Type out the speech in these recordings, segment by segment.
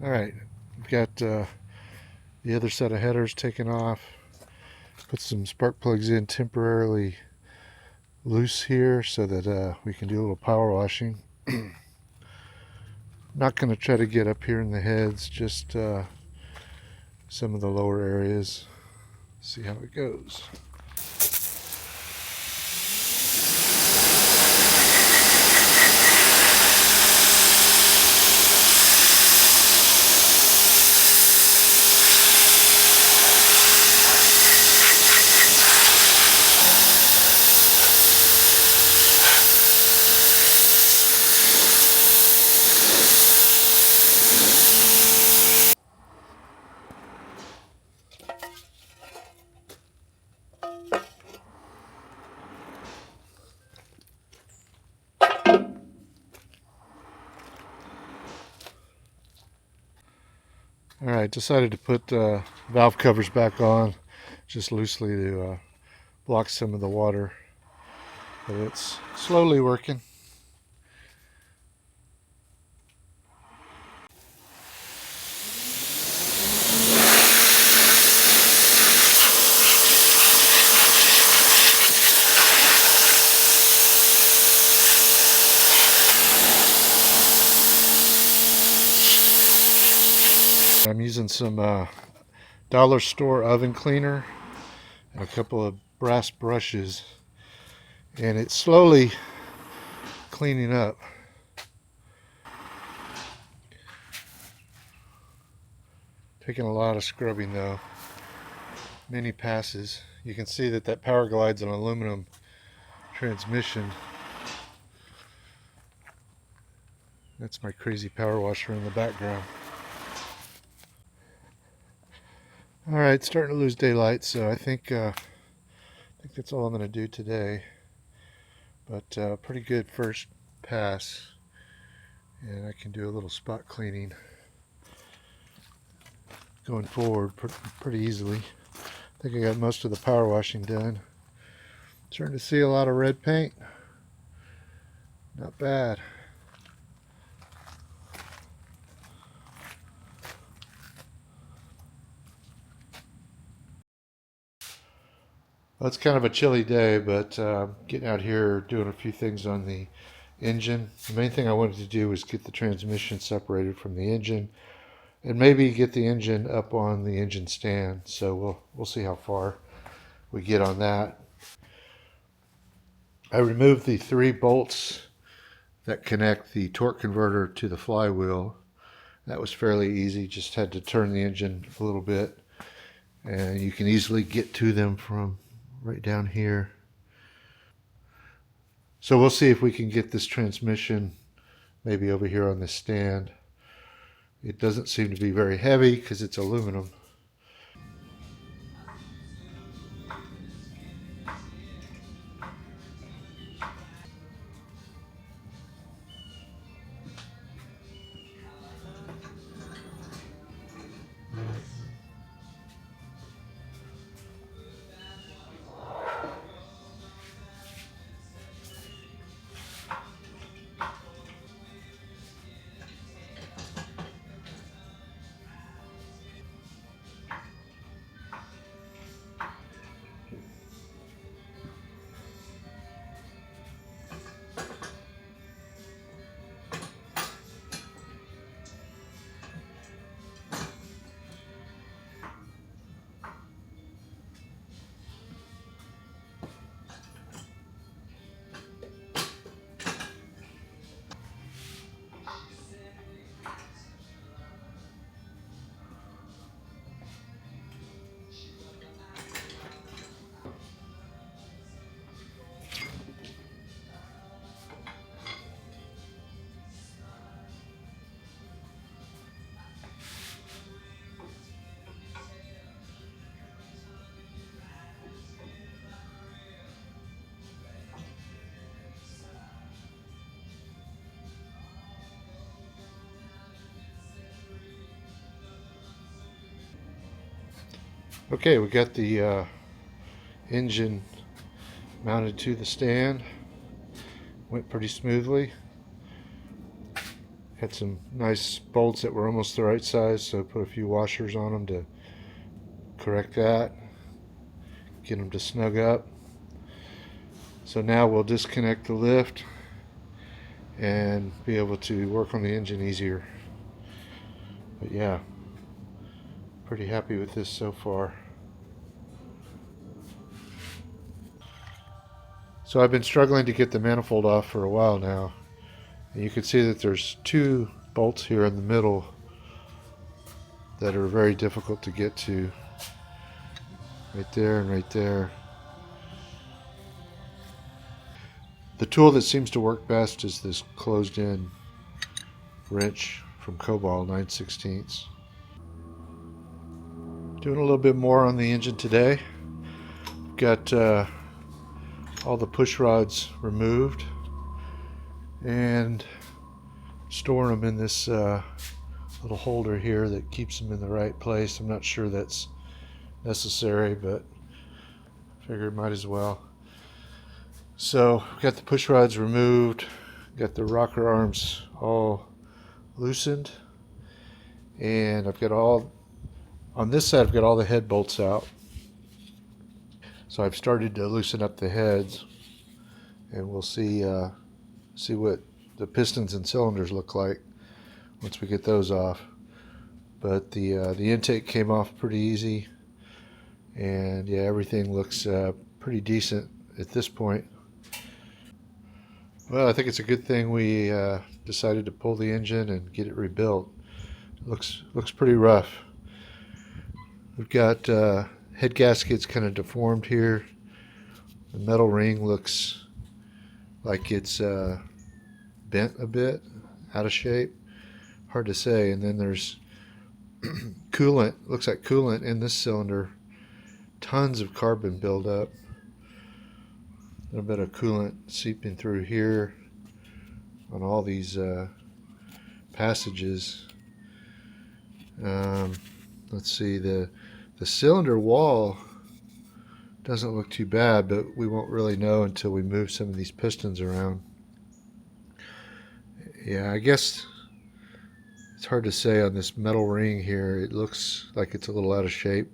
Alright, we've got the other set of headers taken off. Put some spark plugs in temporarily loose here so that we can do a little power washing. Not going to try to get up here in the heads, just some of the lower areas. See how it goes. Alright, decided to put valve covers back on just loosely to block some of the water, but it's slowly working. I'm using some dollar store oven cleaner and a couple of brass brushes, and it's slowly cleaning up. Taking a lot of scrubbing though, many passes. You can see that power glide's an aluminum transmission. That's my crazy power washer in the background. Alright, starting to lose daylight, so I think that's all I'm going to do today. But pretty good first pass, and I can do a little spot cleaning going forward pretty easily. I think I got most of the power washing done. Starting to see a lot of red paint. Not bad. Well, it's kind of a chilly day, but getting out here, doing a few things on the engine. The main thing I wanted to do was get the transmission separated from the engine, and maybe get the engine up on the engine stand. So we'll see how far we get on that. I removed the 3 bolts that connect the torque converter to the flywheel. That was fairly easy, just had to turn the engine a little bit, and you can easily get to them from right down here. So we'll see if we can get this transmission maybe over here on this stand. It doesn't seem to be very heavy because it's aluminum. Okay, we got the engine mounted to the stand. Went pretty smoothly. Had some nice bolts that were almost the right size, so I put a few washers on them to correct that, get them to snug up. So now we'll disconnect the lift and be able to work on the engine easier. But yeah, pretty happy with this so far. So I've been struggling to get the manifold off for a while now. And you can see that there's two bolts here in the middle that are very difficult to get to. Right there and right there. The tool that seems to work best is this closed-in wrench from Cobalt 9/16. Doing a little bit more on the engine today. Got all the push rods removed and storing them in this little holder here that keeps them in the right place. I'm not sure that's necessary, but figured might as well. So got the push rods removed, got the rocker arms all loosened, and I've got all on this side, I've got all the head bolts out. So I've started to loosen up the heads, and we'll see what the pistons and cylinders look like once we get those off. But the intake came off pretty easy, and yeah, everything looks pretty decent at this point. Well, I think it's a good thing we decided to pull the engine and get it rebuilt. It looks pretty rough. We've got head gaskets kind of deformed here. The metal ring looks like it's bent a bit, out of shape. Hard to say. And then there's coolant, looks like coolant in this cylinder. Tons of carbon buildup. A little bit of coolant seeping through here on all these passages. Let's see, the cylinder wall doesn't look too bad, but we won't really know until we move some of these pistons around. Yeah, I guess it's hard to say on this metal ring here. It looks like it's a little out of shape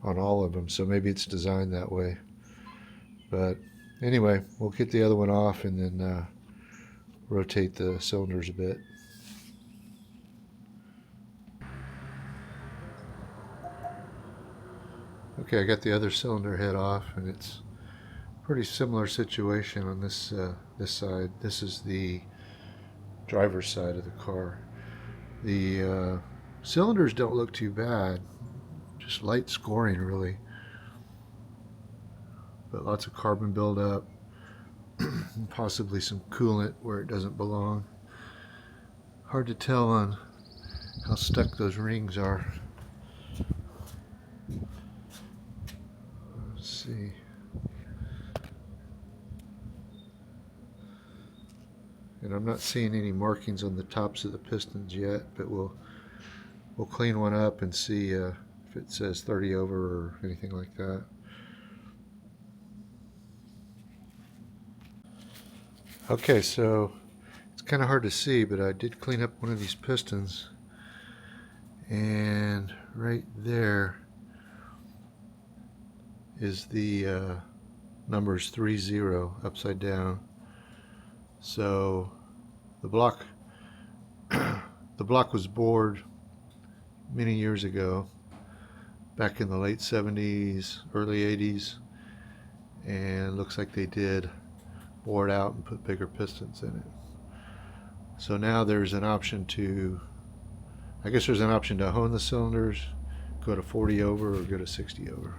on all of them, so maybe it's designed that way. But anyway, we'll get the other one off and then rotate the cylinders a bit. Okay, I got the other cylinder head off, and it's a pretty similar situation on this side. This is the driver's side of the car. The cylinders don't look too bad, just light scoring really, but lots of carbon buildup, and possibly some coolant where it doesn't belong. Hard to tell on how stuck those rings are. Let's see. And I'm not seeing any markings on the tops of the pistons yet, but we'll clean one up and see if it says 30 over or anything like that. Okay, so it's kind of hard to see, but I did clean up one of these pistons, and right there is the numbers 30 upside down. So the block was bored many years ago, back in the late 70s, early 80s, and it looks like they did bore it out and put bigger pistons in it. So now there's an option to, I guess there's an option to hone the cylinders, go to 40 over or go to 60 over.